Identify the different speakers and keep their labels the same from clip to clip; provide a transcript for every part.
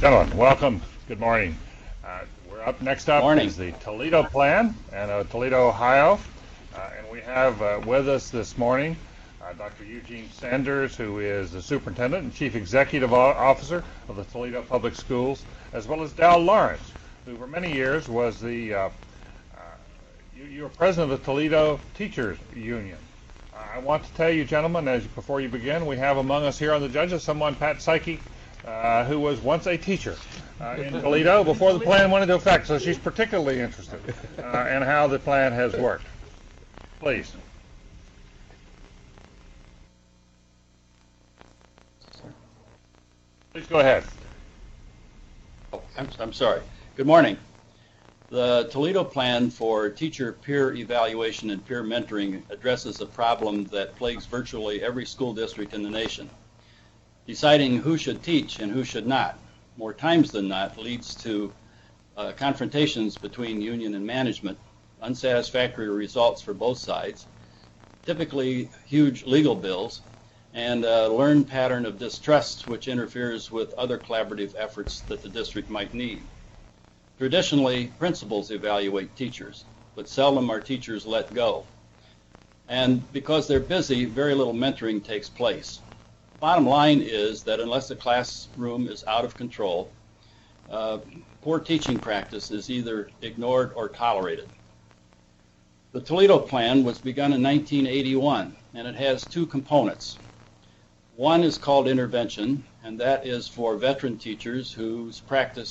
Speaker 1: Gentlemen, welcome. Good morning. Next up
Speaker 2: Morning.
Speaker 1: is the Toledo Plan and Toledo, Ohio. And we have with us this morning Dr. Eugene Sanders, who is the Superintendent and Chief Executive Officer of the Toledo Public Schools, as well as Dal Lawrence, who for many years was you were president of the Toledo Teachers Union. I want to tell you, gentlemen, before you begin, we have among us here on the judges someone, Pat Psyche, who was once a teacher in Toledo before the plan went into effect. So she's particularly interested in how the plan has worked. Please. Please go ahead.
Speaker 2: Oh, I'm sorry. Good morning. The Toledo Plan for Teacher Peer Evaluation and Peer Mentoring addresses a problem that plagues virtually every school district in the nation. Deciding who should teach and who should not, more times than not, leads to confrontations between union and management, unsatisfactory results for both sides, typically huge legal bills, and a learned pattern of distrust which interferes with other collaborative efforts that the district might need. Traditionally, principals evaluate teachers, but seldom are teachers let go. And because they're busy, very little mentoring takes place. Bottom line is that unless the classroom is out of control, poor teaching practice is either ignored or tolerated. The Toledo Plan was begun in 1981, and it has two components. One is called intervention, and that is for veteran teachers whose performance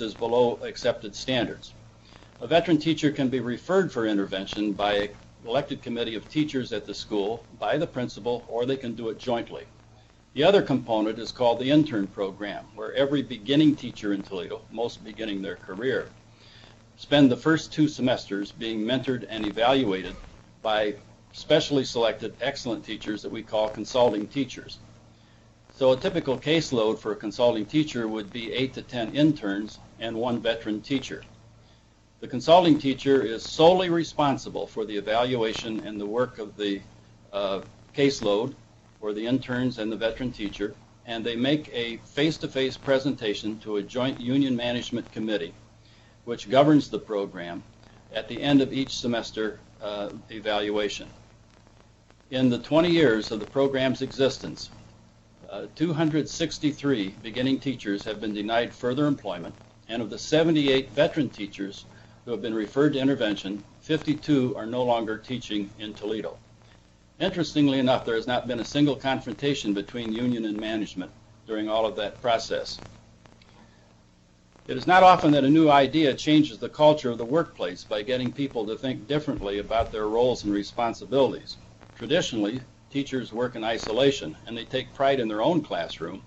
Speaker 2: is below accepted standards. A veteran teacher can be referred for intervention by an elected committee of teachers at the school, by the principal, or they can do it jointly. The other component is called the intern program, where every beginning teacher in Toledo, most beginning their career, spend the first 2 semesters being mentored and evaluated by specially selected excellent teachers that we call consulting teachers. So a typical caseload for a consulting teacher would be 8 to 10 interns and 1 veteran teacher. The consulting teacher is solely responsible for the evaluation and the work of the caseload for the interns and the veteran teacher, and they make a face-to-face presentation to a joint union management committee which governs the program at the end of each semester evaluation. In the 20 years of the program's existence, 263 beginning teachers have been denied further employment, and of the 78 veteran teachers who have been referred to intervention, 52 are no longer teaching in Toledo. Interestingly enough, there has not been a single confrontation between union and management during all of that process. It is not often that a new idea changes the culture of the workplace by getting people to think differently about their roles and responsibilities. Traditionally, teachers work in isolation and they take pride in their own classroom,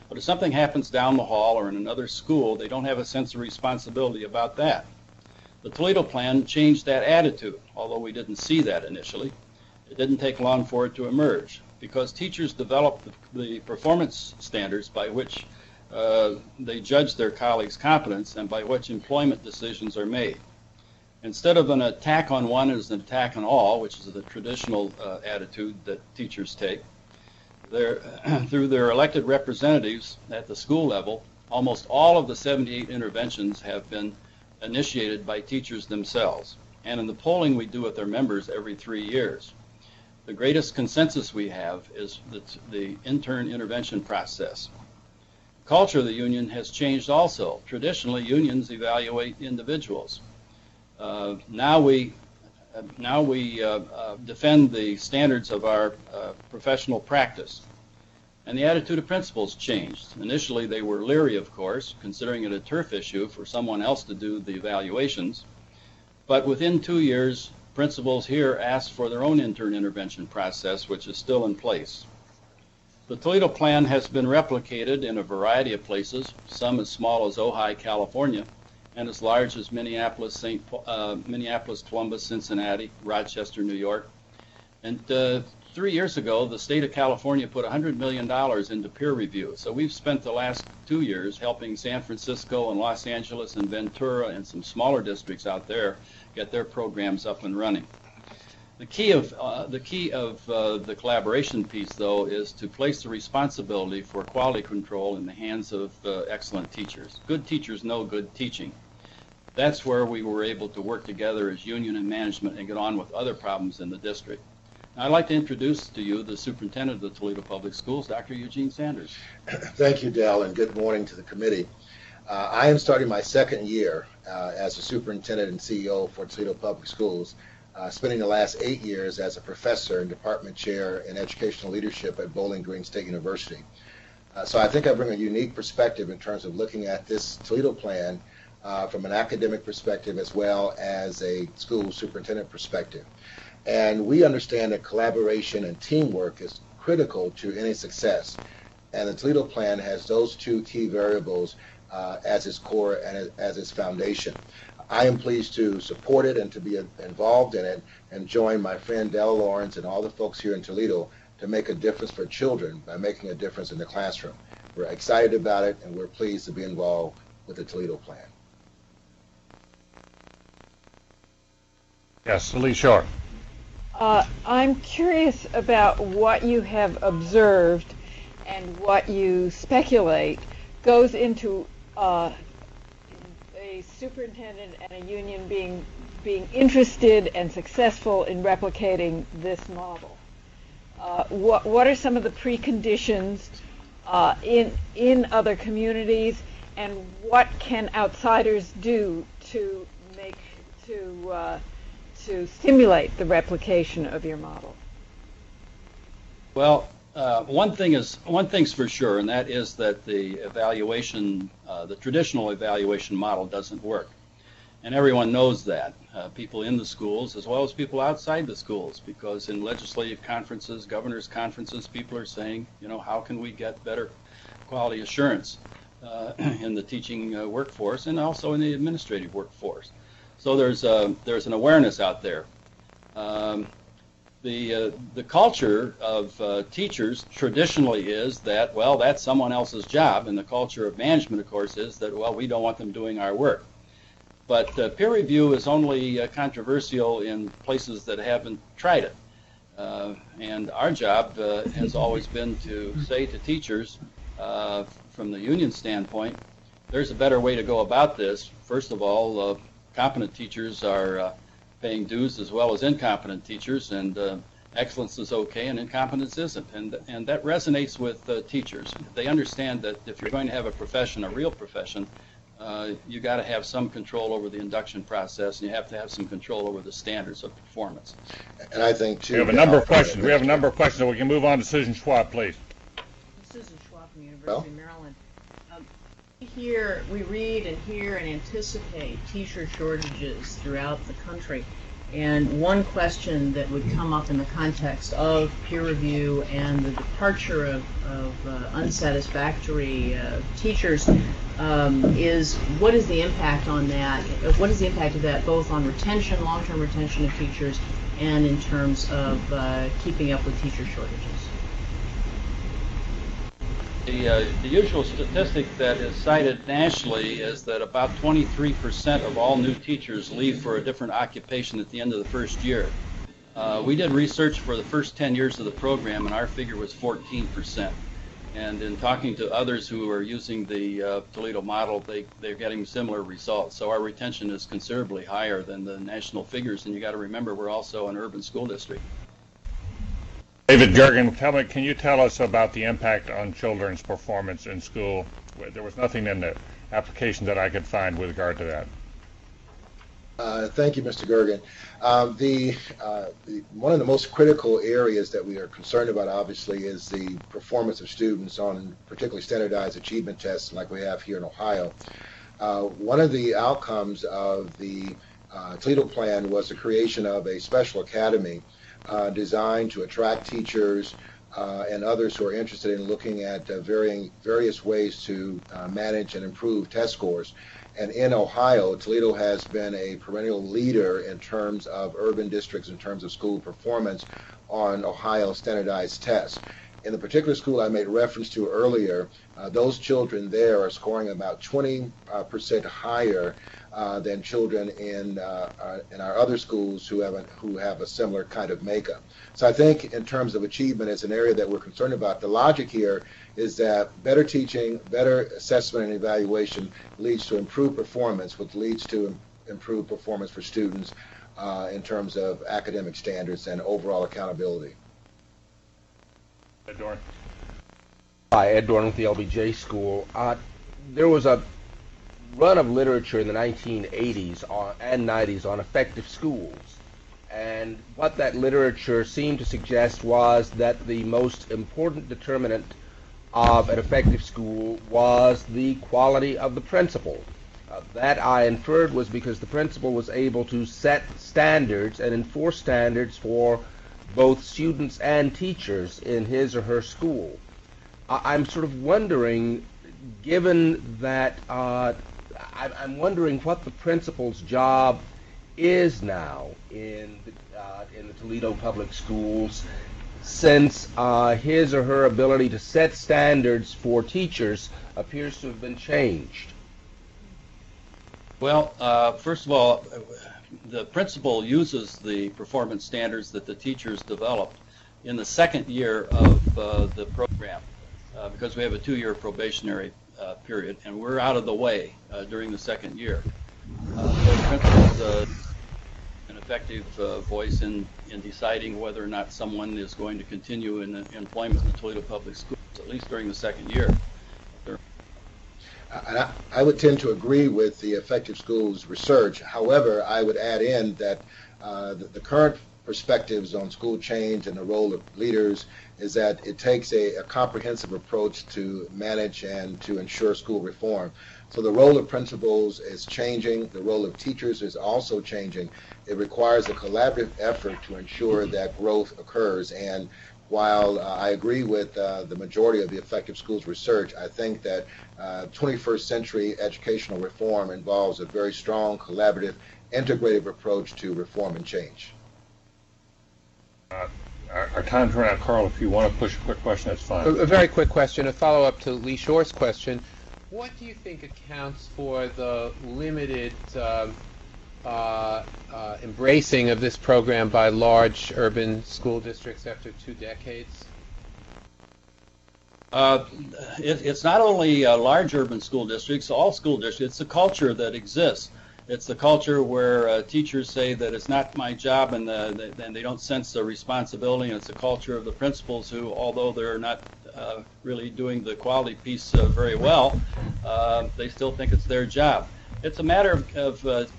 Speaker 2: but if something happens down the hall or in another school, they don't have a sense of responsibility about that. The Toledo Plan changed that attitude, although we didn't see that initially. It didn't take long for it to emerge, because teachers developed the performance standards by which they judge their colleagues' competence and by which employment decisions are made. Instead of an attack on one as an attack on all, which is the traditional attitude that teachers take, through their elected representatives at the school level, almost all of the 78 interventions have been initiated by teachers themselves, and in the polling we do with their members every 3 years. The greatest consensus we have is the intern intervention process. The culture of the union has changed also. Traditionally, unions evaluate individuals. Now we defend the standards of our professional practice. And the attitude of principals changed. Initially, they were leery, of course, considering it a turf issue for someone else to do the evaluations. But within 2 years, principals here asked for their own intern intervention process, which is still in place. The Toledo Plan has been replicated in a variety of places, some as small as Ojai, California, and as large as Minneapolis, Columbus, Cincinnati, Rochester, New York. And 3 years ago, the state of California put $100 million into peer review. So we've spent the last 2 years helping San Francisco and Los Angeles and Ventura and some smaller districts out there get their programs up and running. The key of the collaboration piece, though, is to place the responsibility for quality control in the hands of excellent teachers. Good teachers know good teaching. That's where we were able to work together as union and management and get on with other problems in the district. Now, I'd like to introduce to you the superintendent of the Toledo Public Schools, Dr. Eugene Sanders.
Speaker 3: Thank you, Dell, and good morning to the committee. I am starting my second year as a superintendent and CEO for Toledo Public Schools, spending the last 8 years as a professor and department chair in educational leadership at Bowling Green State University. So I think I bring a unique perspective in terms of looking at this Toledo plan from an academic perspective as well as a school superintendent perspective. And we understand that collaboration and teamwork is critical to any success. And the Toledo plan has those two key variables as its core and as its foundation. I am pleased to support it and to be involved in it and join my friend Dell Lawrence and all the folks here in Toledo to make a difference for children by making a difference in the classroom. We're excited about it and we're pleased to be involved with the Toledo plan.
Speaker 1: Yes, Lee Shore.
Speaker 4: I'm curious about what you have observed and what you speculate goes into a superintendent and a union being interested and successful in replicating this model. What are some of the preconditions in other communities, and what can outsiders do to stimulate the replication of your model?
Speaker 2: Well, one thing's for sure, and that is that the evaluation, the traditional evaluation model doesn't work. And everyone knows that, people in the schools as well as people outside the schools, because in legislative conferences, governors' conferences, people are saying, you know, how can we get better quality assurance in the teaching workforce and also in the administrative workforce. So there's an awareness out there. The culture of teachers traditionally is that, well, that's someone else's job, and the culture of management, of course, is that, well, we don't want them doing our work. But peer review is only controversial in places that haven't tried it. And our job has always been to say to teachers, from the union standpoint, there's a better way to go about this. First of all, competent teachers are paying dues as well as incompetent teachers, and excellence is okay and incompetence isn't. And that resonates with teachers. They understand that if you're going to have a profession, a real profession, you got to have some control over the induction process, and you have to have some control over the standards of performance.
Speaker 3: And I think, too,
Speaker 1: we have a number of questions. We have a number of questions, so we can move on to Susan Schwab, please.
Speaker 5: Susan Schwab from the University of Maryland. Here we read and hear and anticipate teacher shortages throughout the country, and one question that would come up in the context of peer review and the departure of unsatisfactory teachers is what is the impact on that? What is the impact of that both on retention, long-term retention of teachers, and in terms of keeping up with teacher shortages?
Speaker 2: The usual statistic that is cited nationally is that about 23% of all new teachers leave for a different occupation at the end of the first year. We did research for the first 10 years of the program, and our figure was 14%. And in talking to others who are using the Toledo model, they're getting similar results. So our retention is considerably higher than the national figures, and you got to remember we're also an urban school district.
Speaker 1: David Gergen, can you tell us about the impact on children's performance in school? There was nothing in the application that I could find with regard to that.
Speaker 3: Thank you, Mr. Gergen. One of the most critical areas that we are concerned about, obviously, is the performance of students on particularly standardized achievement tests like we have here in Ohio. One of the outcomes of the Toledo plan was the creation of a special academy designed to attract teachers and others who are interested in looking at various ways to manage and improve test scores. And in Ohio, Toledo has been a perennial leader in terms of urban districts, in terms of school performance on Ohio standardized tests. In the particular school I made reference to earlier, those children there are scoring about 20% higher than children in our other schools who have a similar kind of makeup. So I think in terms of achievement, it's an area that we're concerned about. The logic here is that better teaching, better assessment and evaluation leads to improved performance, which leads to improved performance for students in terms of academic standards and overall accountability.
Speaker 1: Ed Dorn.
Speaker 6: Hi, Ed Dorn with the LBJ School. There was a run of literature in the 1980s and 90s on effective schools. And what that literature seemed to suggest was that the most important determinant of an effective school was the quality of the principal. That I inferred was because the principal was able to set standards and enforce standards for both students and teachers in his or her school. I'm sort of wondering, given that, I'm wondering what the principal's job is now in the Toledo Public Schools, since his or her ability to set standards for teachers appears to have been changed.
Speaker 2: Well, first of all, the principal uses the performance standards that the teachers developed in the second year of the program because we have a 2-year probationary period, and we're out of the way during the second year. So the principal's an effective voice in deciding whether or not someone is going to continue in employment in the Toledo Public Schools, at least during the second year.
Speaker 3: I would tend to agree with the effective schools research. However, I would add in that the current perspectives on school change and the role of leaders is that it takes a comprehensive approach to manage and to ensure school reform. So the role of principals is changing. The role of teachers is also changing. It requires a collaborative effort to ensure that growth occurs. And while I agree with the majority of the effective schools research, I think that 21st century educational reform involves a very strong, collaborative, integrative approach to reform and change.
Speaker 1: Our time's run out. Carl, if you want to push a quick question, that's fine.
Speaker 7: A very quick question, a follow-up to Lee Shore's question. What do you think accounts for the limited embracing of this program by large urban school districts after 2 decades?
Speaker 2: It's not only large urban school districts, all school districts. It's the culture that exists. It's the culture where teachers say that it's not my job, and then they don't sense the responsibility. And it's the culture of the principals who, although they're not really doing the quality piece very well, they still think it's their job. It's a matter of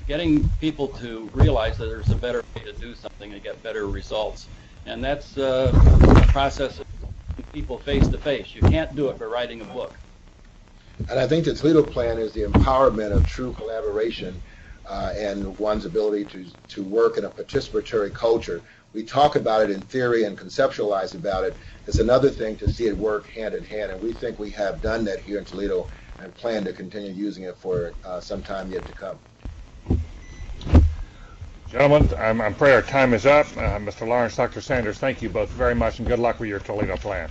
Speaker 2: getting people to realize that there's a better way to do something and get better results. And that's a process of people face to face. You can't do it by writing a book.
Speaker 3: And I think the Toledo plan is the empowerment of true collaboration and one's ability to work in a participatory culture. We talk about it in theory and conceptualize about it. It's another thing to see it work hand in hand, and we think we have done that here in Toledo and plan to continue using it for some time yet to come.
Speaker 1: Gentlemen, I'm afraid our time is up. Mr. Lawrence, Dr. Sanders, thank you both very much, and good luck with your Toledo plan.